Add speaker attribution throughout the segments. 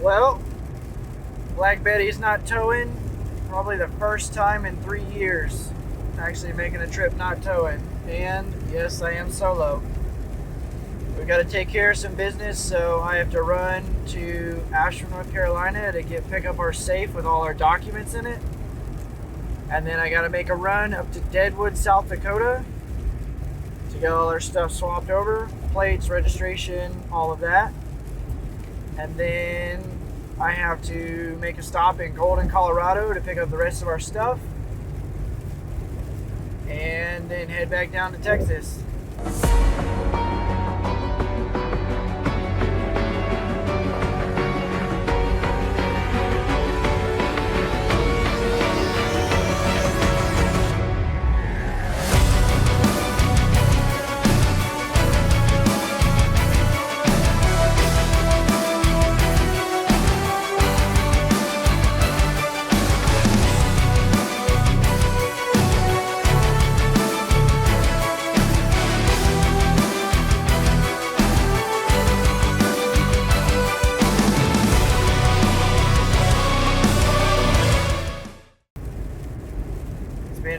Speaker 1: Well, Black Betty's not towing. Probably the first time in 3 years actually making a trip not towing. And yes, I am solo. We got to take care of some business, so I have to run to Asheville, North Carolina to pick up our safe with all our documents in it. And then I got to make a run up to Deadwood, South Dakota to get all our stuff swapped over, plates, registration, all of that. And then I have to make a stop in Golden, Colorado to pick up the rest of our stuff. And then head back down to Texas.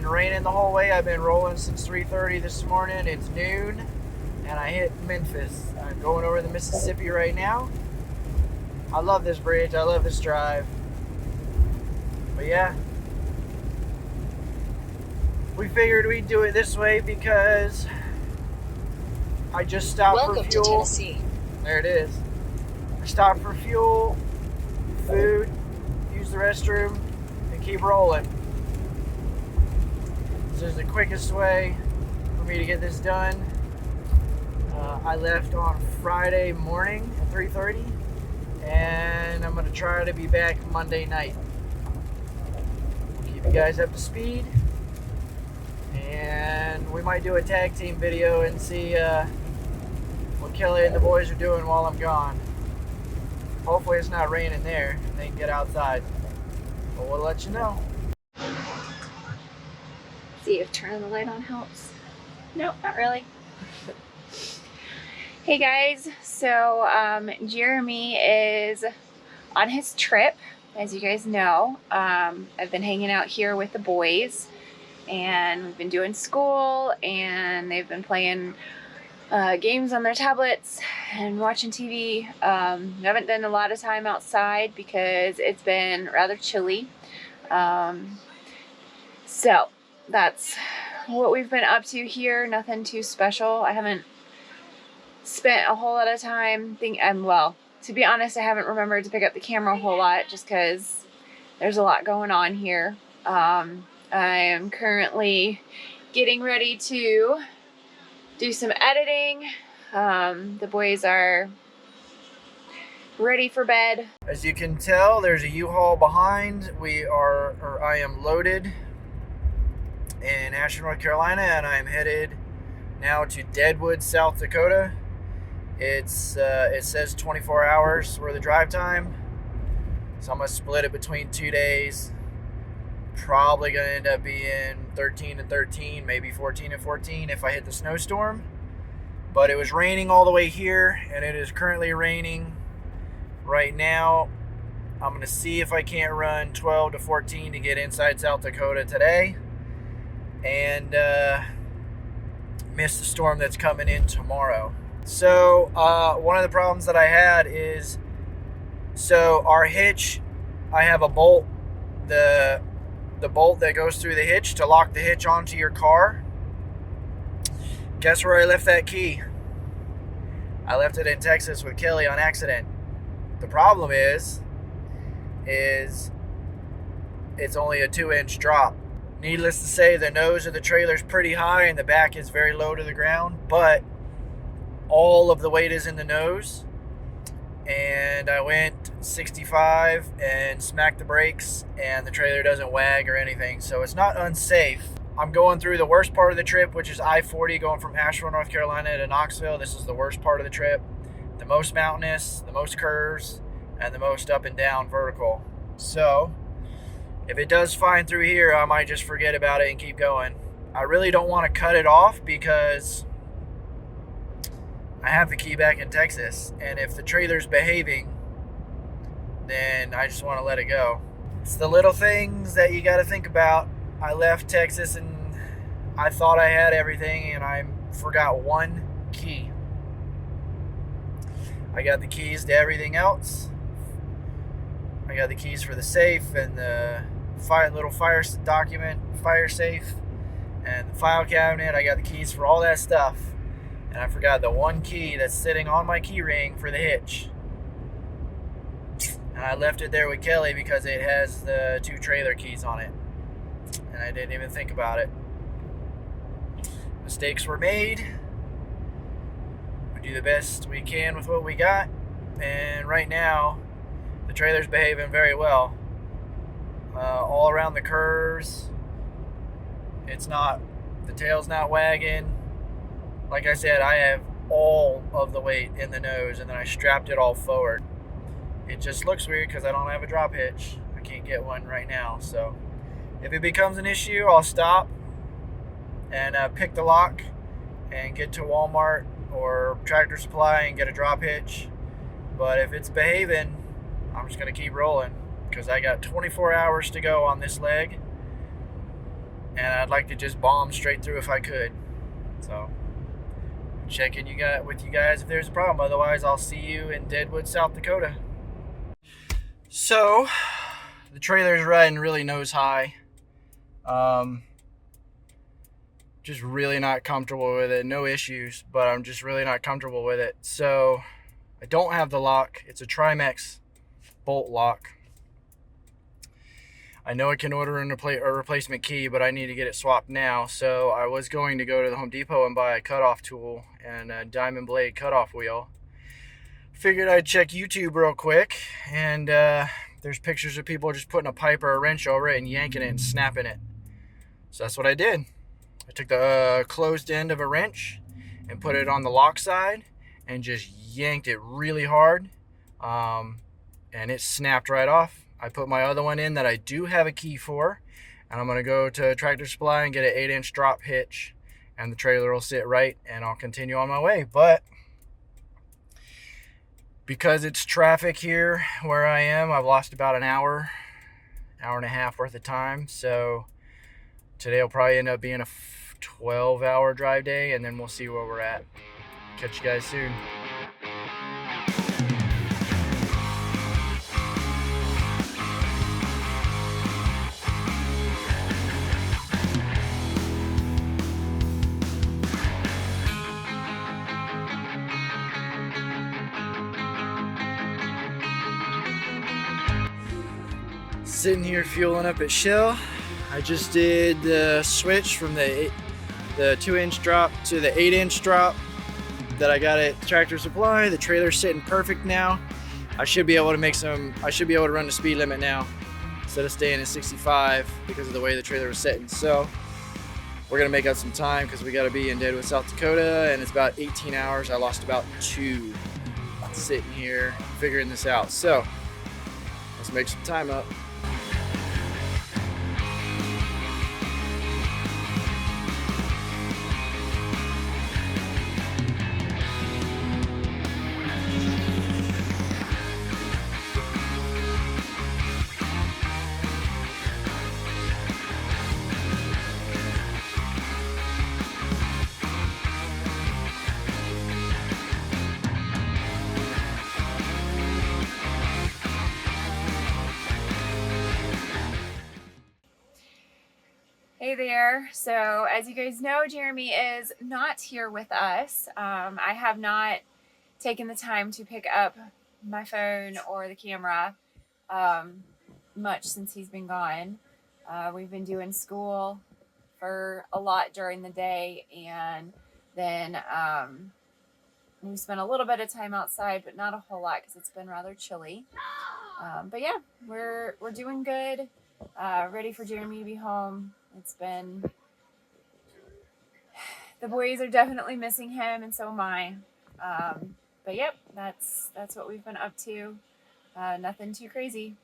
Speaker 1: Raining the whole way. I've been rolling since 3:30 this morning. It's noon and I hit Memphis. I'm going over the Mississippi right now. I love this bridge. I love this drive. But yeah, we figured we'd do it this way because I just stopped for fuel.
Speaker 2: Welcome to Tennessee.
Speaker 1: There it is. I stopped for fuel, food, use the restroom, and keep rolling. This is the quickest way for me to get this done. I left on Friday morning at 3:30, and I'm going to try to be back Monday night. We'll keep you guys up to speed, and we might do a tag team video and see what Kelly and the boys are doing while I'm gone. Hopefully it's not raining there and they can get outside, but we'll let you know.
Speaker 2: See if turning the light on helps. Nope, not really. Hey guys, so Jeremy is on his trip, as you guys know. I've been hanging out here with the boys, and we've been doing school, and they've been playing games on their tablets and watching TV. We haven't done a lot of time outside because it's been rather chilly. So that's what we've been up to here. Nothing too special. I haven't spent a whole lot of time well, to be honest, I haven't remembered to pick up the camera a whole lot just because there's a lot going on here. I am currently getting ready to do some editing. The boys are ready for bed.
Speaker 1: As you can tell, there's a U-Haul behind. I am loaded in Asheville, North Carolina, and I'm headed now to Deadwood, South Dakota. It says 24 hours worth of drive time, so I'm gonna split it between 2 days. Probably gonna end up being 13 and 13, maybe 14 and 14 if I hit the snowstorm. But it was raining all the way here, and it is currently raining right now. I'm gonna see if I can't run 12 to 14 to get inside South Dakota today, and miss the storm that's coming in tomorrow. So one of the problems that I had is, so our hitch, I have a bolt, the bolt that goes through the hitch to lock the hitch onto your car. Guess where I left that key? I left it in Texas with Kelly on accident. The problem is it's only a 2-inch drop. Needless to say, the nose of the trailer is pretty high and the back is very low to the ground, but all of the weight is in the nose. And I went 65 and smacked the brakes, and the trailer doesn't wag or anything, so it's not unsafe. I'm going through the worst part of the trip, which is I-40 going from Asheville, North Carolina to Knoxville. This is the worst part of the trip. The most mountainous, the most curves, and the most up and down vertical. So if it does fine through here, I might just forget about it and keep going. I really don't want to cut it off because I have the key back in Texas, and if the trailer's behaving, then I just want to let it go. It's the little things that you got to think about. I left Texas and I thought I had everything, and I forgot one key. I got the keys to everything else. I got the keys for the safe and the little fire safe and the file cabinet. I got the keys for all that stuff. And I forgot the one key that's sitting on my key ring for the hitch. And I left it there with Kelly because it has the 2 trailer keys on it. And I didn't even think about it. Mistakes were made. We do the best we can with what we got. And right now, the trailer's behaving very well. All around the curves. The tail's not wagging. Like I said, I have all of the weight in the nose, and then I strapped it all forward. It just looks weird because I don't have a drop hitch. I can't get one right now. So if it becomes an issue, I'll stop and pick the lock and get to Walmart or Tractor Supply and get a drop hitch. But if it's behaving, I'm just going to keep rolling because I got 24 hours to go on this leg, and I'd like to just bomb straight through if I could. So check in with you guys if there's a problem. Otherwise, I'll see you in Deadwood, South Dakota. So the trailer's riding really nose high. Just really not comfortable with it. No issues, but I'm just really not comfortable with it. So I don't have the lock. It's a Trimex bolt lock. I know I can order a replacement key, but I need to get it swapped now. So I was going to go to the Home Depot and buy a cutoff tool and a diamond blade cutoff wheel. Figured I'd check YouTube real quick, and there's pictures of people just putting a pipe or a wrench over it and yanking it and snapping it. So that's what I did. I took the closed end of a wrench and put it on the lock side and just yanked it really hard, and it snapped right off. I put my other one in that I do have a key for, and I'm going to go to Tractor Supply and get an 8-inch drop hitch, and the trailer will sit right, and I'll continue on my way. But because it's traffic here where I am, I've lost about an hour and a half worth of time. So today will probably end up being a 12-hour drive day, and then we'll see where we're at. Catch you guys soon. Sitting here fueling up at Shell. I just did the switch from the 2-inch drop to the 8-inch drop that I got at Tractor Supply. The trailer's sitting perfect now. I should be able to run the speed limit now instead of staying at 65 because of the way the trailer was sitting. So we're gonna make up some time because we gotta be in Deadwood, South Dakota, and it's about 18 hours. I lost about 2 sitting here figuring this out. So let's make some time up.
Speaker 2: Hey there. So as you guys know, Jeremy is not here with us. I have not taken the time to pick up my phone or the camera much since he's been gone. We've been doing school for a lot during the day, and then we spent a little bit of time outside, but not a whole lot because it's been rather chilly. But yeah, we're doing good. Ready for Jeremy to be home. It's been, the boys are definitely missing him, and so am I. But yep, that's what we've been up to. Nothing too crazy.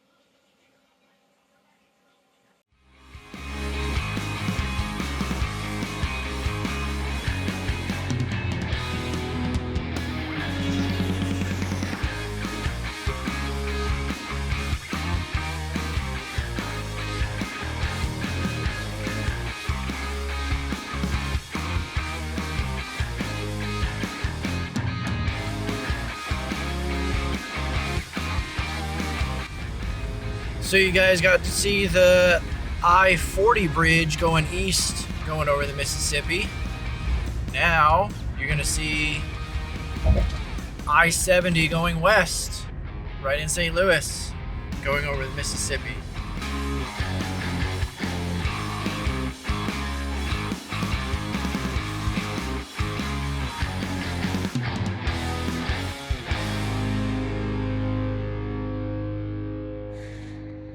Speaker 1: So you guys got to see the I-40 bridge going east, going over the Mississippi. Now you're gonna see I-70 going west, right in St. Louis, going over the Mississippi.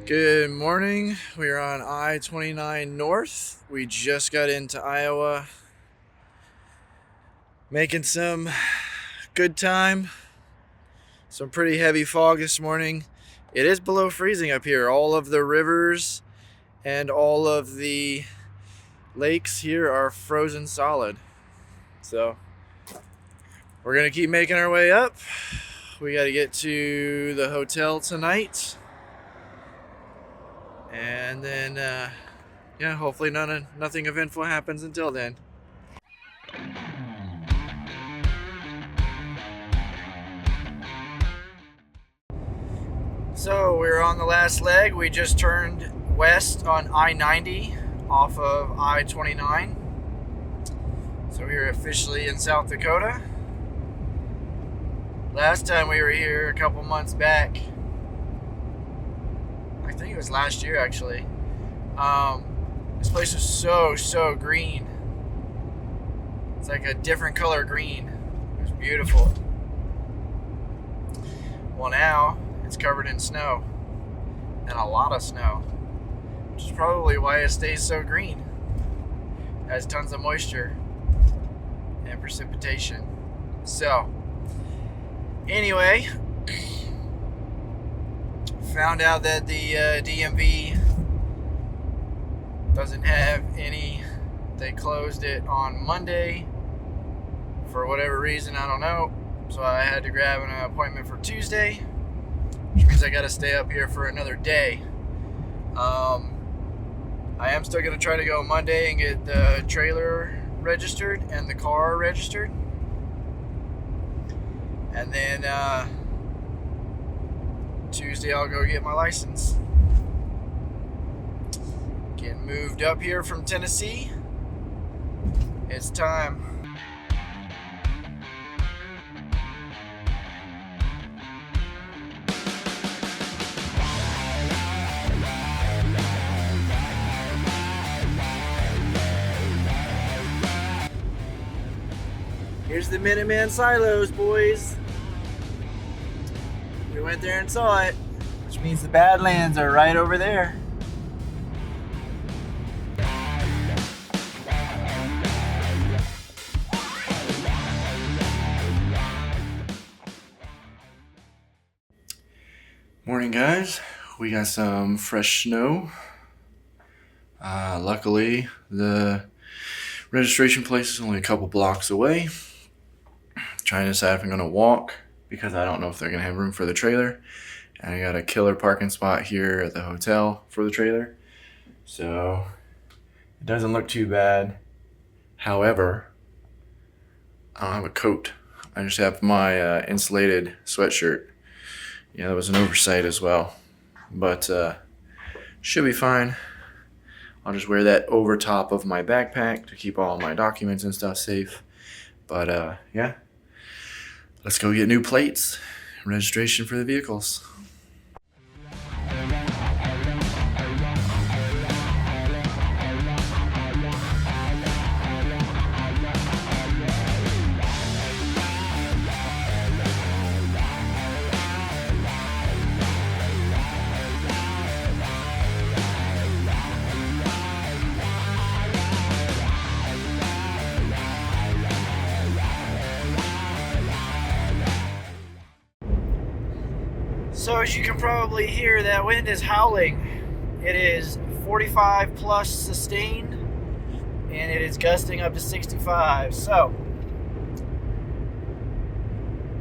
Speaker 1: Good morning. We are on I-29 North. We just got into Iowa, making some good time. Some pretty heavy fog this morning. It is below freezing up here. All of the rivers and all of the lakes here are frozen solid. So we're gonna keep making our way up. We got to get to the hotel tonight. And then, yeah, hopefully nothing eventful happens until then. So we're on the last leg. We just turned west on I-90 off of I-29. So we're officially in South Dakota. Last time we were here a couple months back, I think it was last year actually. This place was so green. It's like a different color green. It was beautiful. Well, now it's covered in snow, and a lot of snow, which is probably why it stays so green. It has tons of moisture and precipitation. So anyway, found out that the DMV doesn't have any. They closed it on Monday for whatever reason, I don't know. So I had to grab an appointment for Tuesday, which means I got to stay up here for another day. I am still going to try to go Monday and get the trailer registered and the car registered. And then Tuesday I'll go get my license. Getting moved up here from Tennessee. It's time. Here's the Minuteman silos, boys. We went there and saw it, which means the Badlands are right over there. Morning, guys. We got some fresh snow. Luckily, the registration place is only a couple blocks away. Trying to decide if I'm going to walk, because I don't know if they're going to have room for the trailer. And I got a killer parking spot here at the hotel for the trailer. So it doesn't look too bad. However, I don't have a coat. I just have my insulated sweatshirt. Yeah, that was an oversight as well. But should be fine. I'll just wear that over top of my backpack to keep all my documents and stuff safe. But yeah. Let's go get new plates, registration for the vehicles. So as you can probably hear, that wind is howling. It is 45 plus sustained, and it is gusting up to 65. So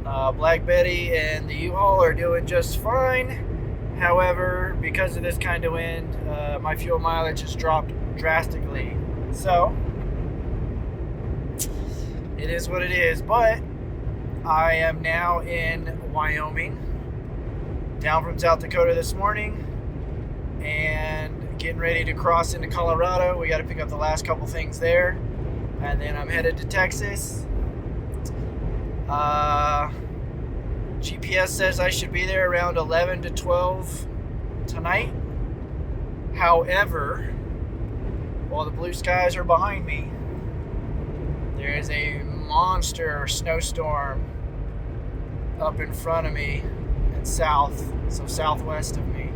Speaker 1: Black Betty and the U-Haul are doing just fine. However, because of this kind of wind, my fuel mileage has dropped drastically. So it is what it is. But I am now in Wyoming, down from South Dakota this morning. and getting ready to cross into Colorado. We got to pick up the last couple things there, and then I'm headed to Texas. GPS says I should be there around 11 to 12 tonight. However, while the blue skies are behind me, there is a monster snowstorm up in front of me and southwest of me.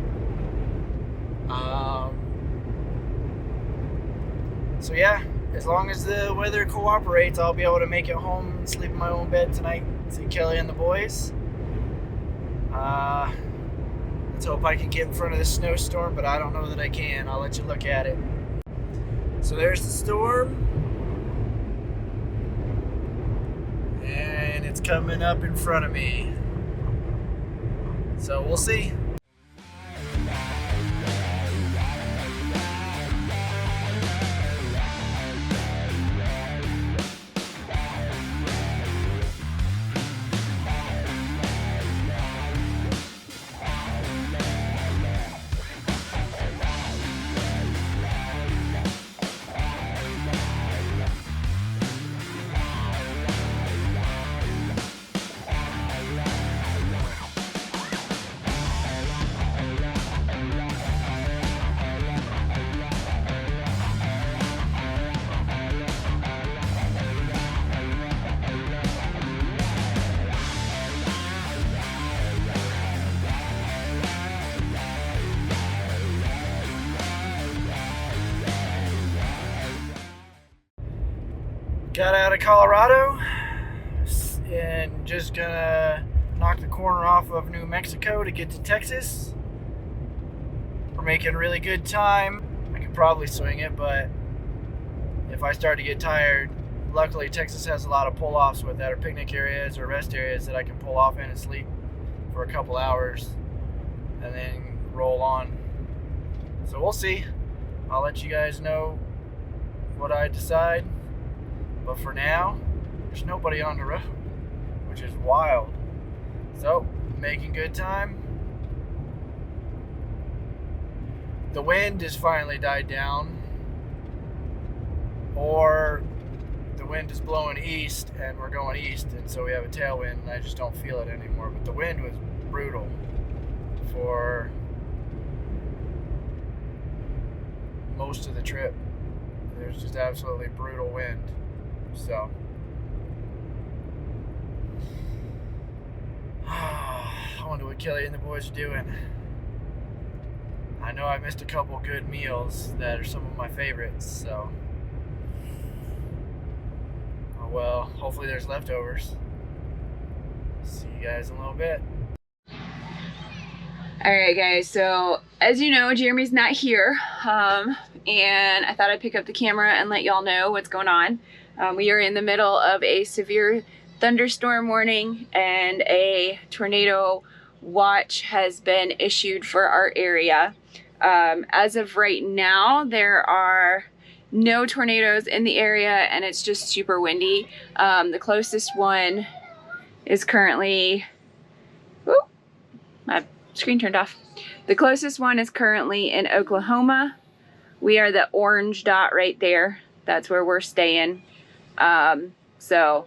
Speaker 1: So yeah, as long as the weather cooperates, I'll be able to make it home and sleep in my own bed tonight. See Kelly and the boys. Let's hope I can get in front of this snowstorm, but I don't know that I can. I'll let you look at it. So there's the storm. And it's coming up in front of me. So we'll see. Got out of Colorado and just gonna knock the corner off of New Mexico to get to Texas. We're making really good time. I could probably swing it, but if I start to get tired, luckily Texas has a lot of pull-offs with that, or picnic areas or rest areas that I can pull off in and sleep for a couple hours and then roll on. So we'll see. I'll let you guys know what I decide. But for now, there's nobody on the road, which is wild. So, making good time. The wind has finally died down. Or the wind is blowing east and we're going east, and so we have a tailwind and I just don't feel it anymore. But the wind was brutal for most of the trip. There's just absolutely brutal wind. So I wonder what Kelly and the boys are doing. I know I missed a couple good meals that are some of my favorites, so oh well, hopefully there's leftovers. See you guys in a little bit.
Speaker 2: Alright guys, so as you know, Jeremy's not here, and I thought I'd pick up the camera and let y'all know what's going on. We are in the middle of a severe thunderstorm warning, and a tornado watch has been issued for our area. As of right now, there are no tornadoes in the area and it's just super windy. The closest one is currently, whoop, my screen turned off. The closest one is currently in Oklahoma. We are the orange dot right there. That's where we're staying. So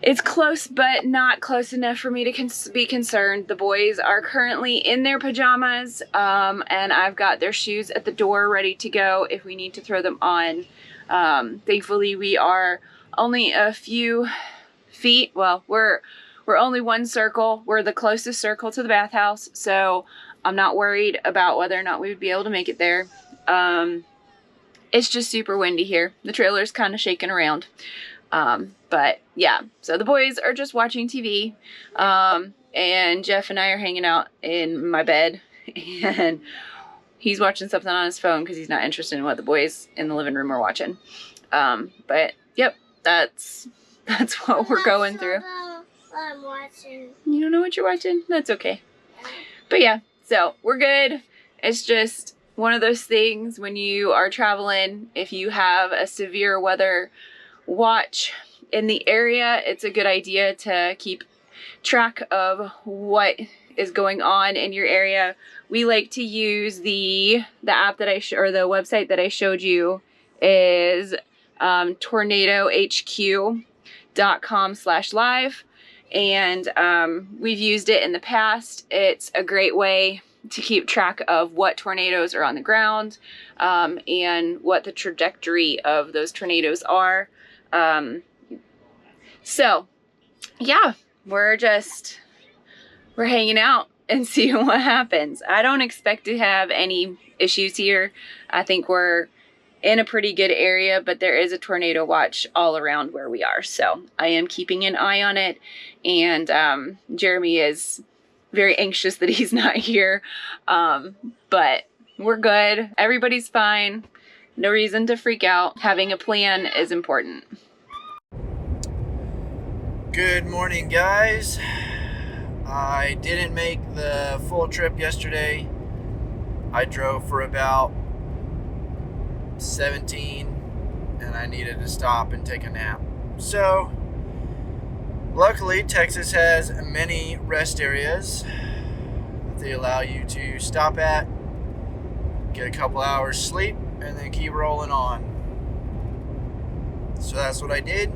Speaker 2: it's close, but not close enough for me to be concerned. The boys are currently in their pajamas, and I've got their shoes at the door ready to go if we need to throw them on. Thankfully, we are only a few feet. Well, we're only one circle. We're the closest circle to the bathhouse, so I'm not worried about whether or not we would be able to make it there. It's just super windy here. The trailer's kind of shaking around. But yeah, so the boys are just watching TV. And Jeff and I are hanging out in my bed, and he's watching something on his phone because he's not interested in what the boys in the living room are watching. But yep, that's what we're going through.
Speaker 3: I'm watching.
Speaker 2: You don't know what you're watching? That's okay. But yeah, so we're good. It's just one of those things when you are traveling, if you have a severe weather watch in the area, it's a good idea to keep track of what is going on in your area, we like to use the app that or the website that I showed you is tornadohq.com/live, and we've used it in the past. It's a great way to keep track of what tornadoes are on the ground, and what the trajectory of those tornadoes are. So yeah, we're hanging out and seeing what happens. I don't expect to have any issues here. I think we're in a pretty good area, but there is a tornado watch all around where we are. So I am keeping an eye on it, and Jeremy is very anxious that he's not here, but we're good. Everybody's fine. No reason to freak out. Having a plan is important.
Speaker 1: Good morning, guys. I didn't make the full trip yesterday. I drove for about 17 and I needed to stop and take a nap. So luckily Texas has many rest areas that they allow you to stop at, get a couple hours sleep, and then keep rolling on. So that's what I did.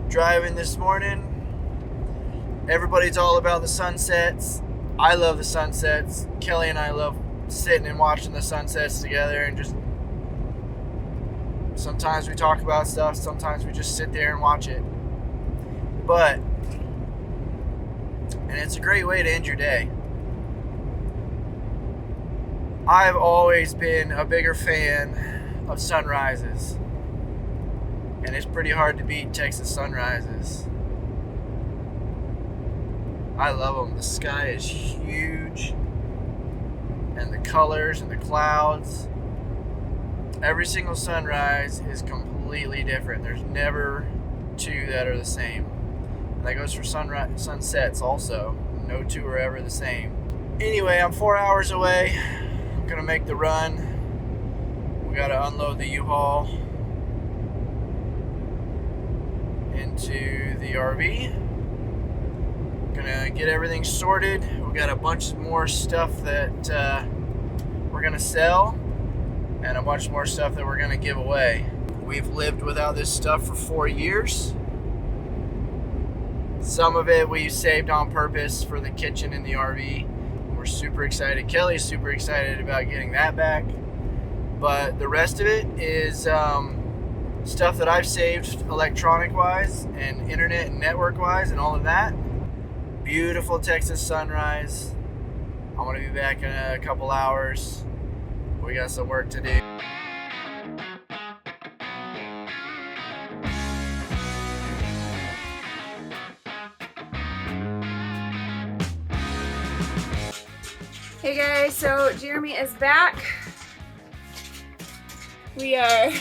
Speaker 1: Driving this morning, everybody's all about the sunsets. I love the sunsets. Kelly and I love sitting and watching the sunsets together, and just sometimes we talk about stuff, sometimes we just sit there and watch it. And it's a great way to end your day. I've always been a bigger fan of sunrises, and it's pretty hard to beat Texas sunrises. I love them. The sky is huge, and the colors and the clouds. Every single sunrise is completely different. There's never two that are the same. And that goes for sunsets also. No two are ever the same. Anyway, I'm 4 hours away. I'm gonna make the run. We gotta unload the U-Haul into the RV. Gonna get everything sorted. We got a bunch more stuff that we're gonna sell, and a bunch more stuff that we're gonna give away. We've lived without this stuff for 4 years. Some of it we saved on purpose for the kitchen in the RV. We're super excited. Kelly's super excited about getting that back. But the rest of it is stuff that I've saved electronic-wise and internet and network-wise and all of that. Beautiful Texas sunrise. I'm gonna be back in a couple hours. We got some work to do.
Speaker 2: Hey guys, so Jeremy is back. We are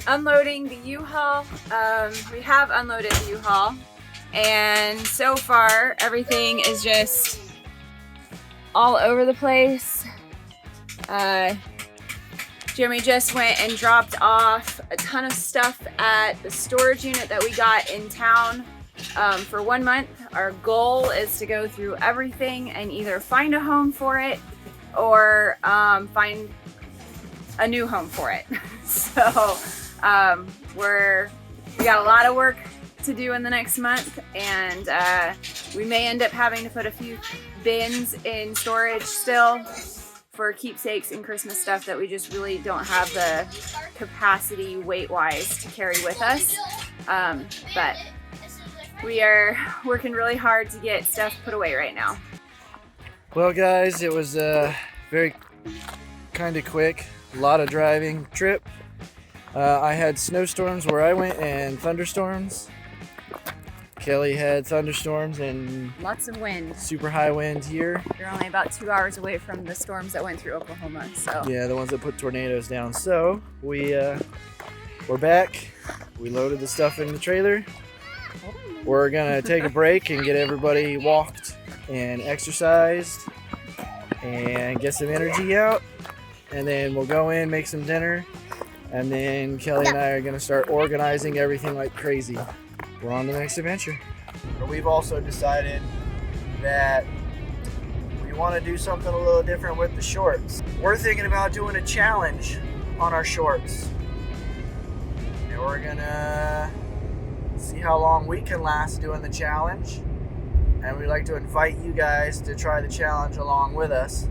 Speaker 2: unloading the U-Haul. We have unloaded the U-Haul, and so far everything is just all over the place. Jeremy just went and dropped off a ton of stuff at the storage unit that we got in town for 1 month. Our goal is to go through everything and either find a home for it or find a new home for it. So we got a lot of work to do in the next month, and we may end up having to put a few bins in storage still for keepsakes and Christmas stuff that we just really don't have the capacity weight-wise to carry with us. But we are working really hard to get stuff put away right now.
Speaker 1: Well guys, it was a very kind of quick, a lot of driving trip. I had snowstorms where I went and thunderstorms. Kelly had thunderstorms and
Speaker 2: lots of wind.
Speaker 1: Super high wind here.
Speaker 2: You're only about 2 hours away from the storms that went through Oklahoma, so.
Speaker 1: Yeah, the ones that put tornadoes down. So we're back. We loaded the stuff in the trailer. We're gonna take a break and get everybody walked and exercised and get some energy out. And then we'll go in, make some dinner, And then Kelly and I are going to start organizing everything like crazy. We're on to the next adventure. But we've also decided that we want to do something a little different with the shorts. We're thinking about doing a challenge on our shorts. And we're going to see how long we can last doing the challenge. And we'd like to invite you guys to try the challenge along with us.